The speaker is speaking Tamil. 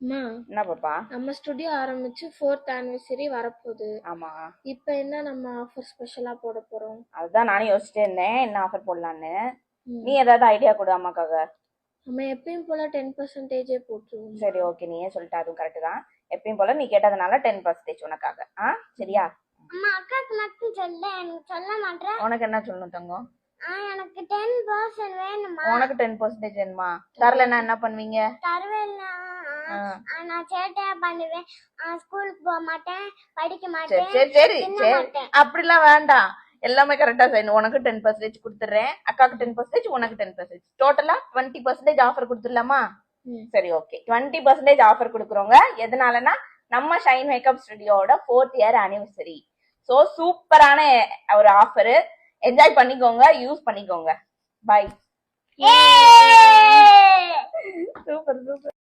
அம்மா என்ன பாப்பா? நம்ம ஸ்டுடியோ ஆரம்பிச்சு 4th anniversary வரப்போகுது. ஆமா, இப்போ என்ன நம்ம ஆஃபர் ஸ்பெஷலா போட போறோம்? அதுதான் நானும் யோசிச்சுட்டே இருந்தேன் என்ன ஆஃபர் போடலான்னு. நீ ஏதாவது ஐடியா கொடு அம்மாக்காக. நம்ம எப்பயும் போல 10% போட்டுருவோம். சரி ஓகே, நீயே சொல்லிட்டு அதுவும் கரெக்ட் தான். எப்பயும் போல நீ கேட்டதுனால 10% உனக்காக. சரியா? அம்மா அக்காக்கு மட்டும் சொல்ல, எனக்கு சொல்ல மாட்டேன். உனக்கு என்ன சொல்லணும் தங்கம்? எனக்கு 10% வேணுமா? உனக்கு 10% வேணுமா? தரலன்னா என்ன பண்ணுவீங்க? தருவேன்னா நான் சேட்டையா பண்ணுவேன், ஸ்கூலுக்கு போக மாட்டேன், படிக்க மாட்டேன். சரி சரி சரி, அப்படிலாம் வேண்டாம். எல்லாமே கரெக்டா செய்யணும். உனக்கு 10% கொடுத்துறேன், அக்காவுக்கு 10%, உனக்கு 10%, டோட்டலா 20% ஆஃபர் கொடுத்துடலாமா? சரி ஓகே, 20% ஆஃபர் கொடுக்குறோங்க. எதனாலனா நம்ம ஷைன் மேக்கப் ஸ்டுடியோட 4th year anniversary. சோ சூப்பரான ஒரு ஆஃபர். என்ஜாய் பண்ணிக்கோங்க, யூஸ் பண்ணிக்கோங்க. பை. Super super.